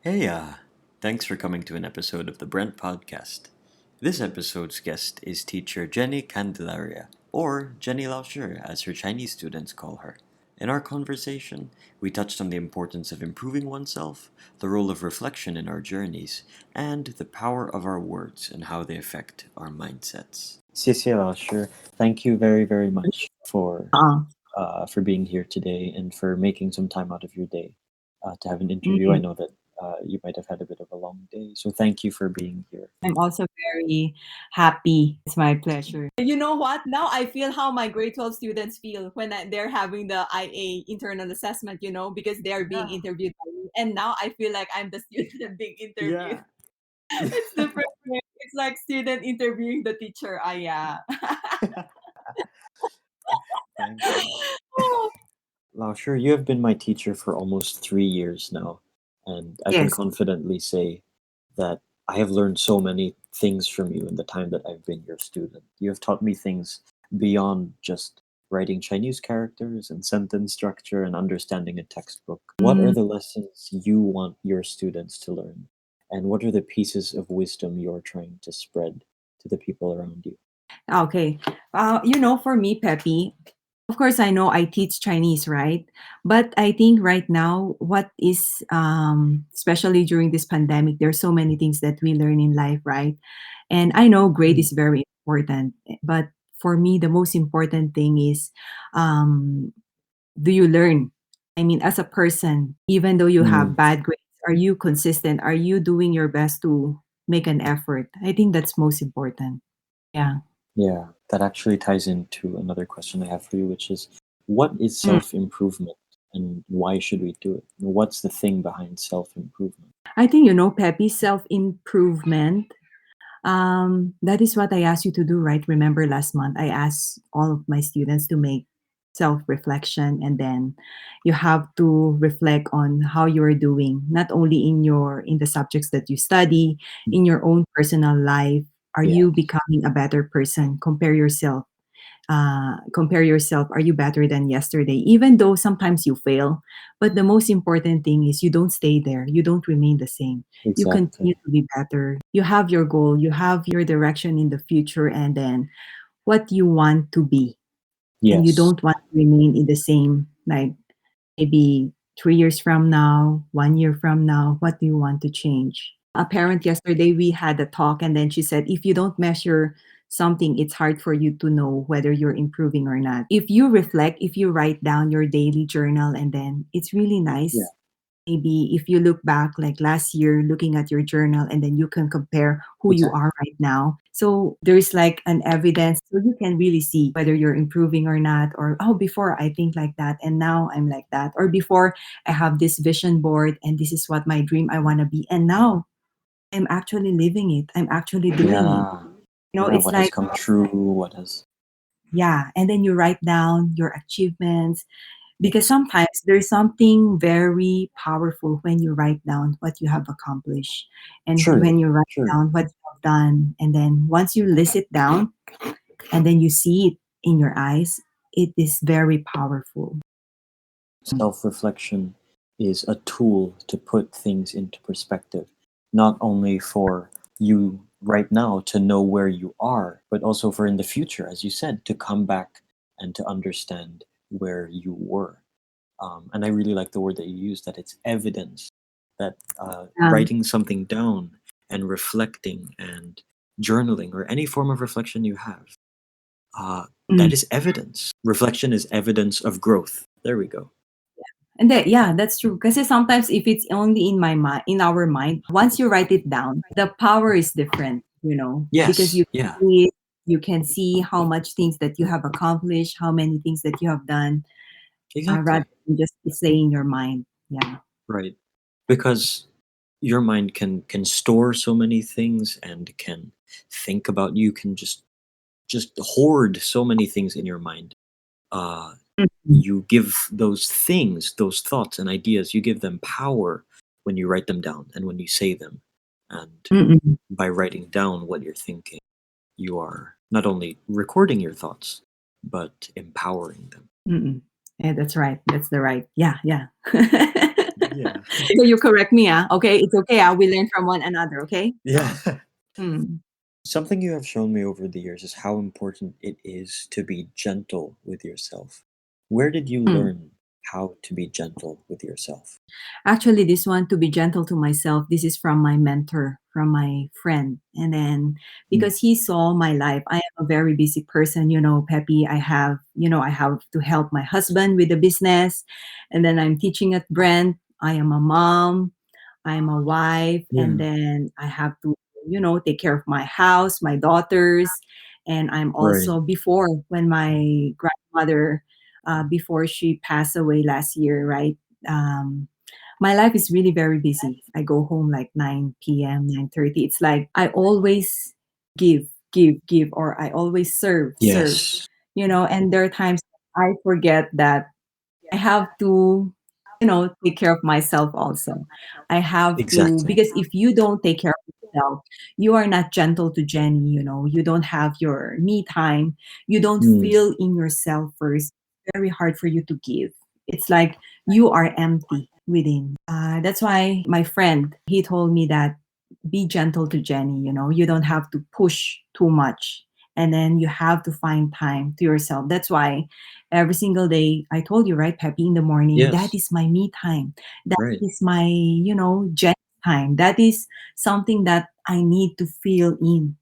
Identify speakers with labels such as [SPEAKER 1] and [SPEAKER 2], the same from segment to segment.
[SPEAKER 1] Heya! Thanks for coming to an episode of the Brent Podcast. This episode's guest is Teacher Jenny Candelaria, or Jenny Lao as her Chinese students call her. In our conversation, we touched on the importance of improving oneself, the role of reflection in our journeys, and the power of our words and how they affect our mindsets. 谢谢老师. Thank you very, very much for being here today and for making some time out of your day to have an interview. I know that you might have had a bit of a long day, so thank you for being here.
[SPEAKER 2] I'm also very happy. It's my pleasure. You know what? Now I feel how my grade 12 students feel when they're having the IA internal assessment, because they're being interviewed by me. And now I feel like I'm the student being interviewed.
[SPEAKER 1] Yeah.
[SPEAKER 2] It's different. It's like student interviewing the teacher. Yeah.
[SPEAKER 1] Thank you. Lao Sure, you have been my teacher for almost 3 years now, and I can
[SPEAKER 2] Yes.
[SPEAKER 1] confidently say that I have learned so many things from you in the time that I've been your student. You have taught me things beyond just writing Chinese characters and sentence structure and understanding a textbook. What are the lessons you want your students to learn? And what are the pieces of wisdom you're trying to spread to the people around you?
[SPEAKER 2] Okay. For me, Peppy, of course, I know I teach Chinese, right? But I think right now, what is, especially during this pandemic, there's so many things that we learn in life, right? And I know grade is very important, but for me, the most important thing is, um, do you learn? I mean, as a person, even though you have
[SPEAKER 1] Mm,
[SPEAKER 2] bad grades, are you consistent? Are you doing your best to make an effort? I think that's most important. Yeah.
[SPEAKER 1] yeah, that actually ties into another question I have for you, which is what is
[SPEAKER 2] Mm.
[SPEAKER 1] self improvement and why should we do it? What's the thing behind self improvement?
[SPEAKER 2] I think, Peppy, self improvement. That is what I asked you to do, right? Remember last month, I asked all of my students to make self reflection, and then you have to reflect on how you're doing, not only in the subjects that you study, in your own personal life. Are
[SPEAKER 1] Yeah,
[SPEAKER 2] you becoming a better person? Compare yourself. Are you better than yesterday? Even though sometimes you fail, but the most important thing is you don't stay there. You don't remain the same. You continue
[SPEAKER 1] exactly.
[SPEAKER 2] to be better. You have your goal. You have your direction in the future, and then what you want to be. And you
[SPEAKER 1] Yes.
[SPEAKER 2] don't want to remain in the same, like maybe 3 years from now, 1 year from now. What do you want to change? A parent yesterday, we had a talk, and then she said, if you don't measure something, it's hard for you to know whether you're improving or not. If you reflect, if you write down your daily journal, and then it's really
[SPEAKER 1] Yeah,
[SPEAKER 2] nice. Maybe if you look back like last year, looking at your journal, and then you can compare who you
[SPEAKER 1] exactly.
[SPEAKER 2] are right now. So there's like an evidence, so you can really see whether you're improving or not, or, oh, before I think like that, and now I'm like that, or before I have this vision board, and this is what my dream I want to be, and now I'm actually living it. I'm actually doing it.
[SPEAKER 1] Yeah. Yeah,
[SPEAKER 2] It's
[SPEAKER 1] what has
[SPEAKER 2] like,
[SPEAKER 1] come true, what has.
[SPEAKER 2] yeah. And then you write down your achievements, because
[SPEAKER 1] Yes.
[SPEAKER 2] sometimes there's something very powerful when you write down what you have accomplished, and when
[SPEAKER 1] Surely,
[SPEAKER 2] you write
[SPEAKER 1] surely.
[SPEAKER 2] down what you have done, and then once you list it down and then you see it in your eyes, it is very powerful.
[SPEAKER 1] Self reflection is a tool to put things into perspective, not only for you right now to know where you are, but also for in the future, as you said, to come back and to understand where you were. And I really like the word that you used, that it's evidence, that
[SPEAKER 2] um,
[SPEAKER 1] writing something down and reflecting and journaling or any form of reflection you have,
[SPEAKER 2] mm.
[SPEAKER 1] that is evidence. Reflection is evidence of growth. There we go.
[SPEAKER 2] And that, yeah, that's true, because sometimes if it's only in my mind, in our mind, once you write it down, the power is different, because
[SPEAKER 1] Yes,
[SPEAKER 2] you
[SPEAKER 1] yeah,
[SPEAKER 2] can see it, you can see how much things that you have accomplished, how many things that you have done, rather
[SPEAKER 1] exactly.
[SPEAKER 2] than just stay in your mind. Yeah.
[SPEAKER 1] Right. Because your mind can store so many things and can think about, you can just hoard so many things in your mind. Uh
[SPEAKER 2] Mhm.
[SPEAKER 1] you give those things, those thoughts and ideas, you give them power when you write them down and when you say them. And
[SPEAKER 2] Mm-mm.
[SPEAKER 1] by writing down what you're thinking, you are not only recording your thoughts, but empowering them.
[SPEAKER 2] Mm-mm. Yeah, that's right. That's the right. Yeah, yeah.
[SPEAKER 1] Yeah.
[SPEAKER 2] So you correct me, ah. Okay, it's okay. Ah. We learn from one another. Okay.
[SPEAKER 1] Yeah.
[SPEAKER 2] Hmm.
[SPEAKER 1] Something you have shown me over the years is how important it is to be gentle with yourself. Where did you
[SPEAKER 2] Hmm.
[SPEAKER 1] learn how to be gentle with yourself?
[SPEAKER 2] Actually, this one, to be gentle to myself, this is from my mentor, from my friend. And then
[SPEAKER 1] Mm.
[SPEAKER 2] because he saw my life, I am a very busy person, Peppy. I have to help my husband with the business. And then I'm teaching at Brent. I am a mom. I'm a wife, and
[SPEAKER 1] Yeah.
[SPEAKER 2] then I have to, take care of my house, my daughters, and I'm
[SPEAKER 1] Right.
[SPEAKER 2] also before when my grandmother, before she passed away last year, right? Um, my life is really very busy. I go home like 9 p.m., 9:30. It's like I always give, give, give, or I always serve, serve,
[SPEAKER 1] Yes.
[SPEAKER 2] and there are times I forget that I have to, take care of myself also. I have to,
[SPEAKER 1] Exactly.
[SPEAKER 2] because if you don't take care of yourself, you are not gentle to Jenny, you don't have your me time, you don't
[SPEAKER 1] Mm.
[SPEAKER 2] feel in yourself first. Very hard for you to give. It's like you are empty within. That's why my friend, he told me that be gentle to Jenny, you don't have to push too much. And then you have to find time to yourself. That's why every single day, I told you, right, Peppy, in the morning, that
[SPEAKER 1] Yes.
[SPEAKER 2] is my me time. That
[SPEAKER 1] Right.
[SPEAKER 2] is my, Jenny time. That is something that I need to feel in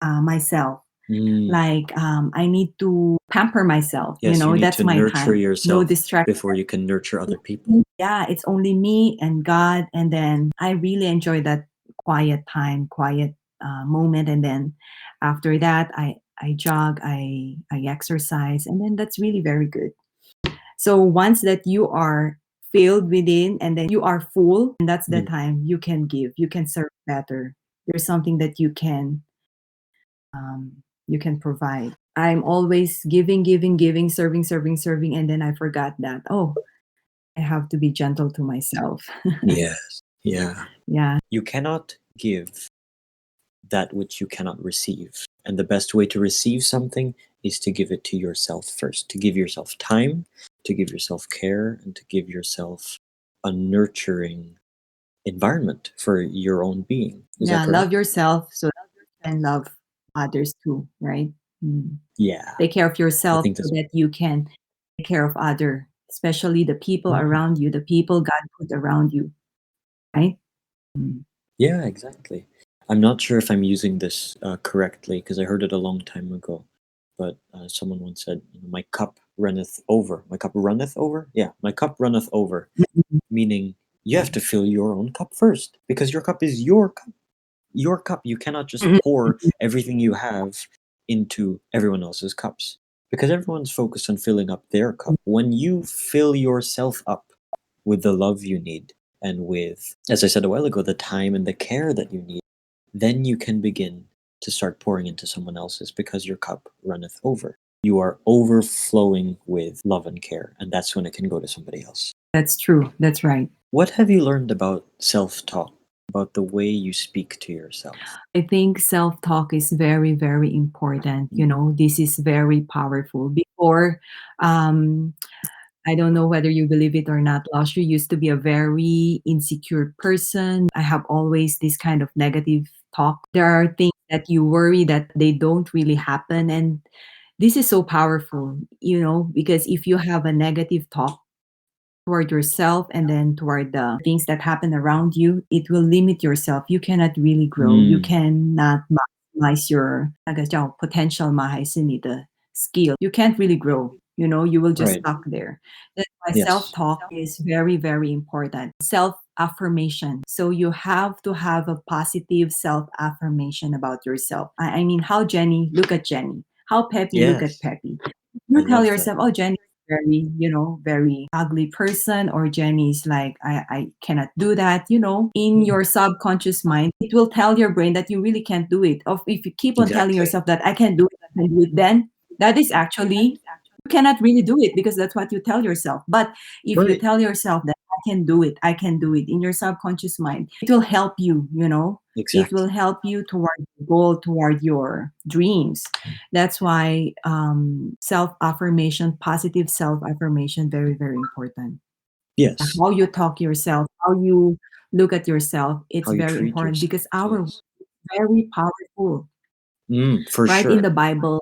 [SPEAKER 2] myself.
[SPEAKER 1] Mm.
[SPEAKER 2] Like I need to pamper myself.
[SPEAKER 1] Yes, you need
[SPEAKER 2] That's
[SPEAKER 1] to
[SPEAKER 2] my
[SPEAKER 1] nurture
[SPEAKER 2] time. No
[SPEAKER 1] yourself
[SPEAKER 2] distraction.
[SPEAKER 1] before you can nurture other people.
[SPEAKER 2] Yeah, it's only me and God. And then I really enjoy that quiet time, quiet moment. And then after that, I jog, I exercise, and then that's really very good. So once that you are filled within and then you are full, and that's the
[SPEAKER 1] Mm.
[SPEAKER 2] time you can give, you can serve better. There's something that you can provide. I'm always giving, giving, giving, serving, serving, serving, and then I forgot that. Oh, I have to be gentle to myself.
[SPEAKER 1] Yes. Yeah.
[SPEAKER 2] Yeah,
[SPEAKER 1] You cannot give that which you cannot receive. And the best way to receive something is to give it to yourself first, to give yourself time, to give yourself care, and to give yourself a nurturing environment for your own being. Is that
[SPEAKER 2] yeah. Love
[SPEAKER 1] correct?
[SPEAKER 2] yourself so that you can love others too, right? Mm.
[SPEAKER 1] Yeah,
[SPEAKER 2] Take care of
[SPEAKER 1] I
[SPEAKER 2] yourself
[SPEAKER 1] think
[SPEAKER 2] so
[SPEAKER 1] that's.
[SPEAKER 2] that you can take care of other, especially the people
[SPEAKER 1] Mhm.
[SPEAKER 2] around you, the people God put around you, right? Mm.
[SPEAKER 1] Yeah, exactly. I'm not sure if I'm using this correctly because I heard it a long time ago. But someone once said, "My cup runneth over." My cup runneth over? Yeah, my cup runneth over. Meaning you have to fill your own cup first because your cup is your cup. Your cup. You cannot just
[SPEAKER 2] Mhm.
[SPEAKER 1] pour everything you have into everyone else's cups because everyone's focused on filling up their cup. When you fill yourself up with the love you need and with, as I said a while ago, the time and the care that you need, then you can begin to start pouring into someone else's because your cup runneth over. You are overflowing with love and care, and that's when it can go to somebody else.
[SPEAKER 2] That's true. That's right.
[SPEAKER 1] What have you learned about self talk, about the way you speak to yourself?
[SPEAKER 2] I think self talk is very, very important. This is very powerful. Before, um, I don't know whether you believe it or not, Lashu used to be a very insecure person. I have always this kind of negative talk. There are things that you worry that they don't really happen. And this is so powerful, because if you have a negative talk toward yourself and then toward the things that happen around you, it will limit yourself. You cannot really grow. You
[SPEAKER 1] Mm,
[SPEAKER 2] cannot maximize your 那个叫 potential 吗？还是你的 skill. You can't really grow. You will just
[SPEAKER 1] right.
[SPEAKER 2] stuck there. That's why
[SPEAKER 1] Yes.
[SPEAKER 2] self-talk is very, very important. Self-affirmation. So you have to have a positive self-affirmation about yourself. I mean, how Jenny, look at Jenny. How Peppy, look at
[SPEAKER 1] Yes.
[SPEAKER 2] Peppy.
[SPEAKER 1] I
[SPEAKER 2] You tell
[SPEAKER 1] love that.
[SPEAKER 2] yourself, oh, Jenny very, very ugly person, or Jenny's like, I cannot do that, in
[SPEAKER 1] Mm,
[SPEAKER 2] your subconscious mind, it will tell your brain that you really can't do it. Of if you keep on telling
[SPEAKER 1] exactly.
[SPEAKER 2] yourself that I can't do it, I can do it, then that is actually you cannot really do it because that's what you tell yourself. But if you
[SPEAKER 1] Right.
[SPEAKER 2] tell yourself that I can do it in your subconscious mind, it will help you. It will
[SPEAKER 1] Exactly.
[SPEAKER 2] help you toward the goal, toward your dreams. That's why self affirmation, positive self affirmation, very, very important.
[SPEAKER 1] Yes.
[SPEAKER 2] how you talk yourself, how you look at yourself,
[SPEAKER 1] How
[SPEAKER 2] it's
[SPEAKER 1] you
[SPEAKER 2] very
[SPEAKER 1] treat
[SPEAKER 2] important
[SPEAKER 1] yourself.
[SPEAKER 2] because our words
[SPEAKER 1] Yes.
[SPEAKER 2] are very powerful,
[SPEAKER 1] For
[SPEAKER 2] right? In
[SPEAKER 1] sure.
[SPEAKER 2] the Bible,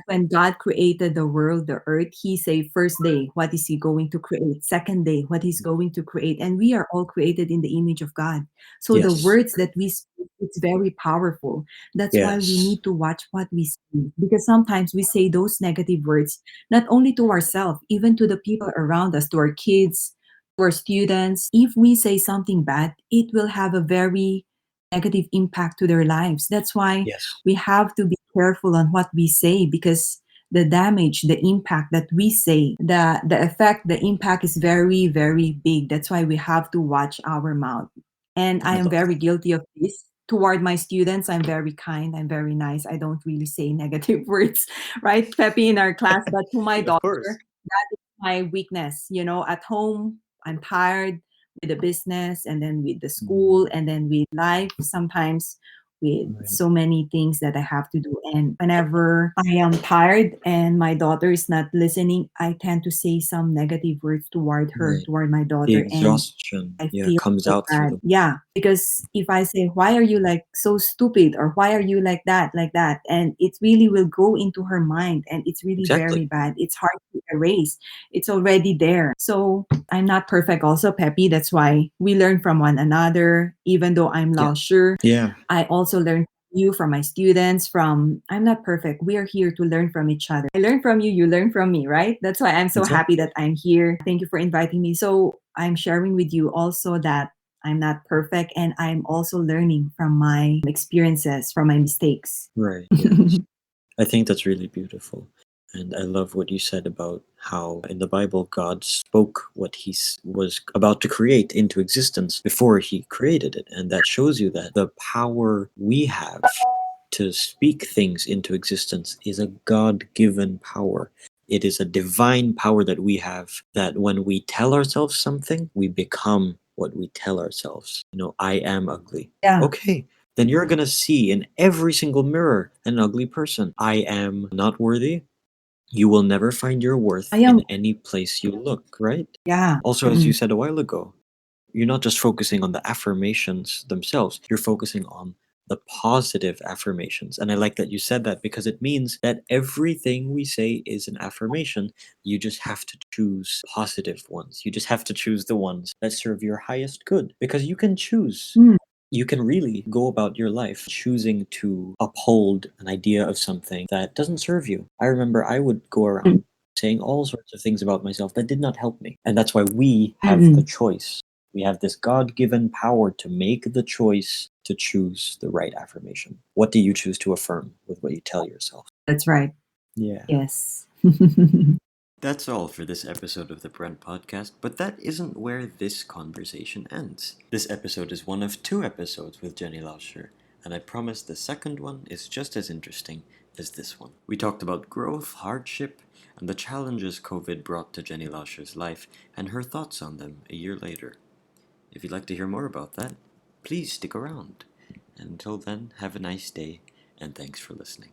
[SPEAKER 2] when God created the world, the earth, He say first day, what is He going to create? Second day, what He's going to create? And we are all created in the image of God. So the
[SPEAKER 1] Yes.
[SPEAKER 2] words that we speak, it's very powerful. That's why we
[SPEAKER 1] Yes.
[SPEAKER 2] need to watch what we say because sometimes we say those negative words not only to ourselves, even to the people around us, to our kids, to our students. If we say something bad, it will have a very negative impact to their lives. That's why
[SPEAKER 1] Yes.
[SPEAKER 2] we have to be careful on what we say because the damage, the impact that we say, the effect, the impact is very, very big. That's why we have to watch our mouth. And I
[SPEAKER 1] I
[SPEAKER 2] am
[SPEAKER 1] love
[SPEAKER 2] very
[SPEAKER 1] that.
[SPEAKER 2] guilty of this. Toward my students, I'm very kind, I'm very nice. I don't really say negative words, right, Pepe, in our class. But to my
[SPEAKER 1] Of
[SPEAKER 2] daughter,
[SPEAKER 1] course.
[SPEAKER 2] that is my weakness. You know, at home, I'm tired with the business and then with the school
[SPEAKER 1] Mm,
[SPEAKER 2] and then with life. Sometimes with
[SPEAKER 1] right.
[SPEAKER 2] so many things that I have to do. And whenever I am tired and my daughter is not listening, I tend to say some negative words toward her,
[SPEAKER 1] Right.
[SPEAKER 2] toward my
[SPEAKER 1] The
[SPEAKER 2] daughter. And
[SPEAKER 1] exhaustion,
[SPEAKER 2] I
[SPEAKER 1] yeah,
[SPEAKER 2] feel
[SPEAKER 1] comes
[SPEAKER 2] so
[SPEAKER 1] out through
[SPEAKER 2] bad.
[SPEAKER 1] the
[SPEAKER 2] Yeah. Because if I say, why are you like so stupid? Or why are you like that? And it really will go into her mind. And it's really
[SPEAKER 1] exactly.
[SPEAKER 2] very bad. It's hard to erase. It's already there. So I'm not perfect also, Peppy. That's why we learn from one another. Even though I'm
[SPEAKER 1] Yeah.
[SPEAKER 2] Lao Sure,
[SPEAKER 1] Yeah.
[SPEAKER 2] I also learn from you, from my students, from I'm not perfect. We are here to learn from each other. I learn from you, you learn from me, right? That's why I'm so happy
[SPEAKER 1] Exactly.
[SPEAKER 2] that I'm here. Thank you for inviting me. So I'm sharing with you also that I'm not perfect and I'm also learning from my experiences, from my mistakes.
[SPEAKER 1] Right. Yes. I think that's really beautiful. And I love what you said about how in the Bible God spoke what was about to create into existence before he created it. And that shows you that the power we have to speak things into existence is a God given power. It is a divine power that we have that when we tell ourselves something, we become what we tell ourselves. I am ugly.
[SPEAKER 2] Yeah.
[SPEAKER 1] Okay, then you're going to see in every single mirror an ugly person. I am not worthy. You will never find your
[SPEAKER 2] I
[SPEAKER 1] worth
[SPEAKER 2] am,
[SPEAKER 1] in any place you look, right?
[SPEAKER 2] yeah.
[SPEAKER 1] Also, as you
[SPEAKER 2] Mm-mm.
[SPEAKER 1] said a while ago, you're not just focusing on the affirmations themselves, you're focusing on the positive affirmations. And I like that you said that because it means that everything we say is an affirmation. You just have to choose positive ones. You just have to choose the ones that serve your highest good because you can choose.
[SPEAKER 2] Mm,
[SPEAKER 1] You can really go about your life choosing to uphold an idea of something that doesn't serve you. I remember I would go
[SPEAKER 2] mm,
[SPEAKER 1] around saying all sorts of things about myself that did not help me. And that's why we have the
[SPEAKER 2] mm-mm.
[SPEAKER 1] choice. We have this God given power to make the choice to choose the right affirmation. What do you choose to affirm with what you tell yourself?
[SPEAKER 2] That's right.
[SPEAKER 1] Yeah.
[SPEAKER 2] Yes.
[SPEAKER 1] That's all for this episode of the Brent Podcast, but that isn't where this conversation ends. This episode is one of two episodes with Jenny Lauscher, and I promise the second one is just as interesting as this one. We talked about growth, hardship, and the challenges COVID brought to Jenny Lauscher's life and her thoughts on them a year later. If you'd like to hear more about that, please stick around. And until then, have a nice day, and thanks for listening.